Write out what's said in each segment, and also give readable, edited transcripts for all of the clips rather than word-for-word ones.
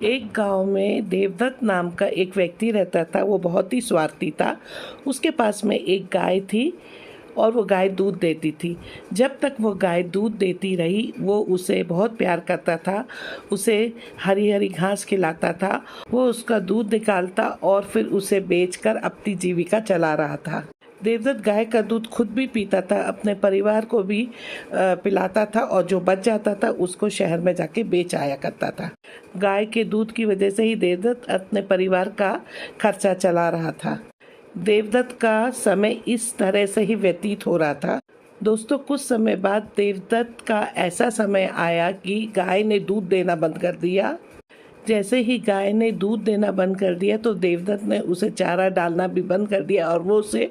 एक गांव में देवदत्त नाम का एक व्यक्ति रहता था। वो बहुत ही स्वार्थी था। उसके पास में एक गाय थी और वो गाय दूध देती थी। जब तक वो गाय दूध देती रही वो उसे बहुत प्यार करता था, उसे हरी हरी घास खिलाता था। वो उसका दूध निकालता और फिर उसे बेचकर अपनी जीविका चला रहा था। देवदत्त गाय का दूध खुद भी पीता था, अपने परिवार को भी पिलाता था और जो बच जाता था उसको शहर में जाके बेच आया करता था। गाय के दूध की वजह से ही देवदत्त अपने परिवार का खर्चा चला रहा था। देवदत्त का समय इस तरह से ही व्यतीत हो रहा था। दोस्तों, कुछ समय बाद देवदत्त का ऐसा समय आया कि गाय ने दूध देना बंद कर दिया। जैसे ही गाय ने दूध देना बंद कर दिया तो देवदत्त ने उसे चारा डालना भी बंद कर दिया और वो उसे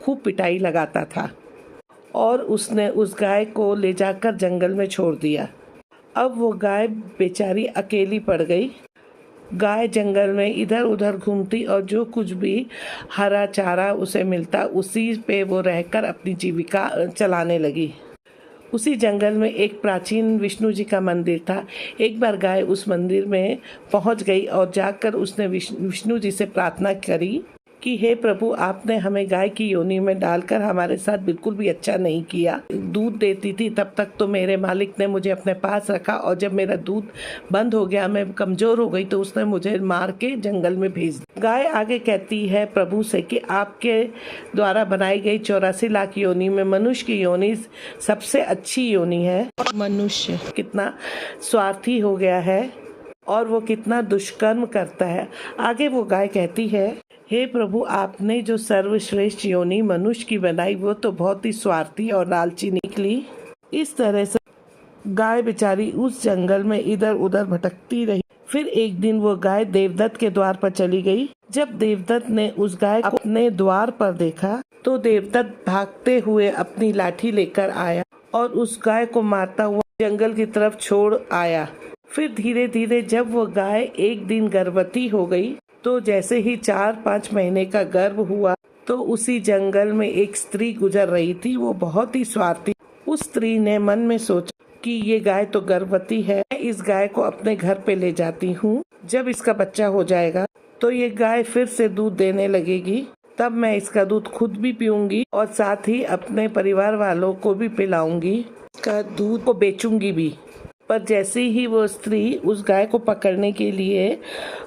खूब पिटाई लगाता था और उसने उस गाय को ले जाकर जंगल में छोड़ दिया। अब वो गाय बेचारी अकेली पड़ गई। गाय जंगल में इधर उधर घूमती और जो कुछ भी हरा चारा उसे मिलता उसी पे वो रहकर अपनी जीविका चलाने लगी। उसी जंगल में एक प्राचीन विष्णु जी का मंदिर था। एक बार गाय उस मंदिर में पहुंच गई और जाकर उसने विष्णु जी से प्रार्थना करी कि हे प्रभु, आपने हमें गाय की योनि में डालकर हमारे साथ बिल्कुल भी अच्छा नहीं किया। दूध देती थी तब तक तो मेरे मालिक ने मुझे अपने पास रखा और जब मेरा दूध बंद हो गया, मैं कमजोर हो गई, तो उसने मुझे मार के जंगल में भेज दिया। गाय आगे कहती है प्रभु से कि आपके द्वारा बनाई गई 84 लाख योनि में मनुष्य की योनि सबसे अच्छी योनि है। मनुष्य कितना स्वार्थी हो गया है और वो कितना दुष्कर्म करता है। आगे वो गाय कहती है, हे प्रभु, आपने जो सर्वश्रेष्ठ योनि मनुष्य की बनाई वो तो बहुत ही स्वार्थी और लालची निकली। इस तरह से गाय बेचारी उस जंगल में इधर उधर भटकती रही। फिर एक दिन वो गाय देवदत्त के द्वार पर चली गई। जब देवदत्त ने उस गाय को अपने द्वार पर देखा तो देवदत्त भागते हुए अपनी लाठी लेकर आया और उस गाय को मारता हुआ जंगल की तरफ छोड़ आया। फिर धीरे धीरे जब वो गाय एक दिन गर्भवती हो गई तो जैसे ही 4-5 महीने का गर्भ हुआ तो उसी जंगल में एक स्त्री गुजर रही थी। वो बहुत ही स्वार्थी। उस स्त्री ने मन में सोचा कि ये गाय तो गर्भवती है, मैं इस गाय को अपने घर पे ले जाती हूँ। जब इसका बच्चा हो जाएगा तो ये गाय फिर से दूध देने लगेगी, तब मैं इसका दूध खुद भी पीऊंगी और साथ ही अपने परिवार वालों को भी पिलाऊंगी, इसका दूध को बेचूंगी भी। पर जैसे ही वो स्त्री उस गाय को पकड़ने के लिए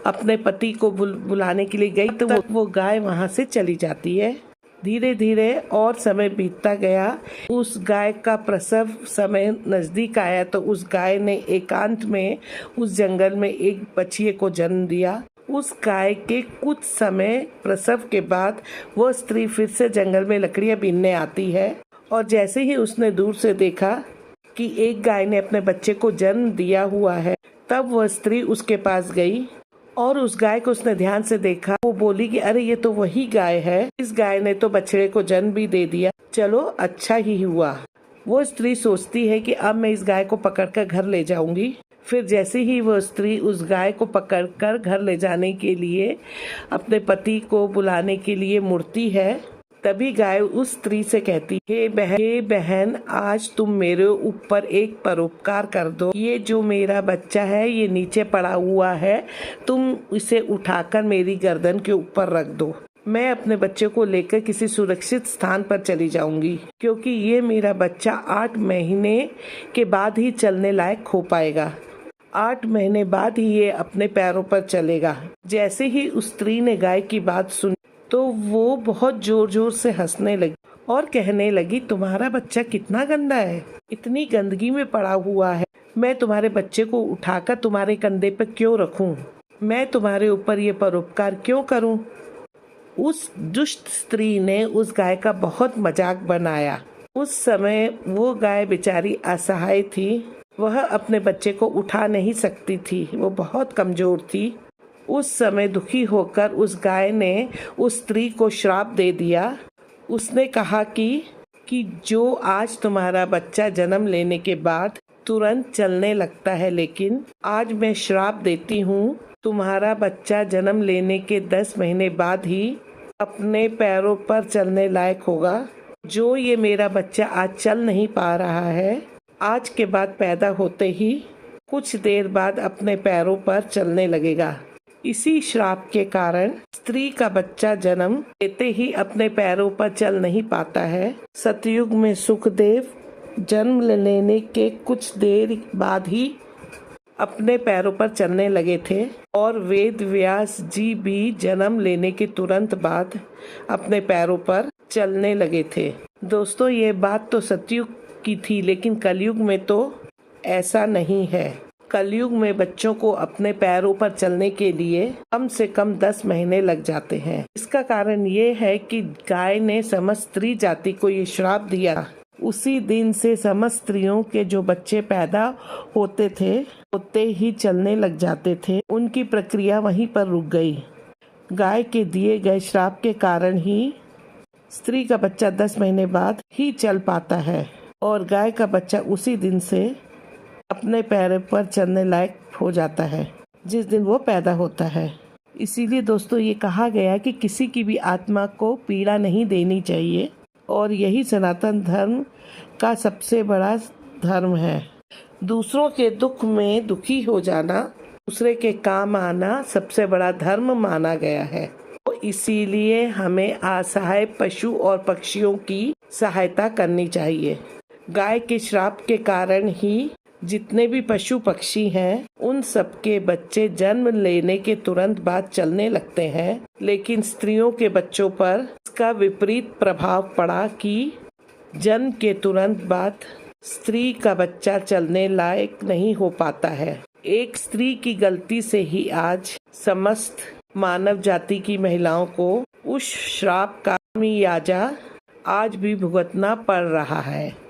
अपने पति को बुलाने के लिए गई तो वो गाय वहां से चली जाती है। धीरे धीरे और समय बीतता गया। उस गाय का प्रसव समय नजदीक आया तो उस गाय ने एकांत में उस जंगल में एक बछिए को जन्म दिया। उस गाय के कुछ समय प्रसव के बाद वो स्त्री फिर से जंगल में लकड़ियां बीनने आती है और जैसे ही उसने दूर से देखा कि एक गाय ने अपने बच्चे को जन्म दिया हुआ है, तब वह स्त्री उसके पास गई और उस गाय को उसने ध्यान से देखा। वो बोली कि अरे ये तो वही गाय है, इस गाय ने तो बछड़े को जन्म भी दे दिया, चलो अच्छा ही हुआ। वो स्त्री सोचती है कि अब मैं इस गाय को पकड़कर घर ले जाऊंगी। फिर जैसे ही वो स्त्री उस गाय को पकड़कर घर ले जाने के लिए अपने पति को बुलाने के लिए मुड़ती है, तभी गाय उस स्त्री से कहती, हे बहन, आज तुम मेरे ऊपर एक परोपकार कर दो। ये जो मेरा बच्चा है ये नीचे पड़ा हुआ है, तुम इसे उठाकर मेरी गर्दन के ऊपर रख दो। मैं अपने बच्चे को लेकर किसी सुरक्षित स्थान पर चली जाऊंगी, क्योंकि ये मेरा बच्चा 8 महीने के बाद ही चलने लायक हो पाएगा। 8 महीने बाद ही ये अपने पैरों पर चलेगा। जैसे ही उस स्त्री ने गाय की बात सुनी तो वो बहुत जोर जोर से हंसने लगी और कहने लगी, तुम्हारा बच्चा कितना गंदा है, इतनी गंदगी में पड़ा हुआ है, मैं तुम्हारे बच्चे को उठाकर तुम्हारे कंधे पर क्यों रखूं, मैं तुम्हारे ऊपर ये परोपकार क्यों करूं। उस दुष्ट स्त्री ने उस गाय का बहुत मजाक बनाया। उस समय वो गाय बेचारी असहाय थी, वह अपने बच्चे को उठा नहीं सकती थी, वो बहुत कमजोर थी। उस समय दुखी होकर उस गाय ने उस स्त्री को श्राप दे दिया। उसने कहा कि जो आज तुम्हारा बच्चा जन्म लेने के बाद तुरंत चलने लगता है, लेकिन आज मैं श्राप देती हूँ, तुम्हारा बच्चा जन्म लेने के 10 महीने बाद ही अपने पैरों पर चलने लायक होगा। जो ये मेरा बच्चा आज चल नहीं पा रहा है, आज के बाद पैदा होते ही कुछ देर बाद अपने पैरों पर चलने लगेगा। इसी श्राप के कारण स्त्री का बच्चा जन्म लेते ही अपने पैरों पर चल नहीं पाता है। सतयुग में सुखदेव जन्म लेने के कुछ देर बाद ही अपने पैरों पर चलने लगे थे और वेद व्यास जी भी जन्म लेने के तुरंत बाद अपने पैरों पर चलने लगे थे। दोस्तों, ये बात तो सतयुग की थी, लेकिन कलयुग में तो ऐसा नहीं है। कलयुग में बच्चों को अपने पैरों पर चलने के लिए कम से कम 10 महीने लग जाते हैं। इसका कारण ये है कि गाय ने समस्त स्त्री जाति को ये श्राप दिया। उसी दिन से समस्त स्त्रियों के जो बच्चे पैदा होते ही चलने लग जाते थे। उनकी प्रक्रिया वहीं पर रुक गई। गाय के दिए गए श्राप के कारण ही स्त्री का बच्चा 10 महीने बाद ही चल पाता है और गाय का बच्चा उसी दिन से अपने पैरों पर चलने लायक हो जाता है जिस दिन वो पैदा होता है। इसीलिए दोस्तों, ये कहा गया कि किसी की भी आत्मा को पीड़ा नहीं देनी चाहिए और यही सनातन धर्म का सबसे बड़ा धर्म है। दूसरों के दुख में दुखी हो जाना, दूसरे के काम आना सबसे बड़ा धर्म माना गया है। तो इसीलिए हमें असहाय पशु और पक्षियों की सहायता करनी चाहिए। गाय के श्राप के कारण ही जितने भी पशु पक्षी हैं, उन सबके बच्चे जन्म लेने के तुरंत बाद चलने लगते हैं, लेकिन स्त्रियों के बच्चों पर इसका विपरीत प्रभाव पड़ा कि जन्म के तुरंत बाद स्त्री का बच्चा चलने लायक नहीं हो पाता है। एक स्त्री की गलती से ही आज समस्त मानव जाति की महिलाओं को उस श्राप का खामियाजा आज भी भुगतना पड़ रहा है।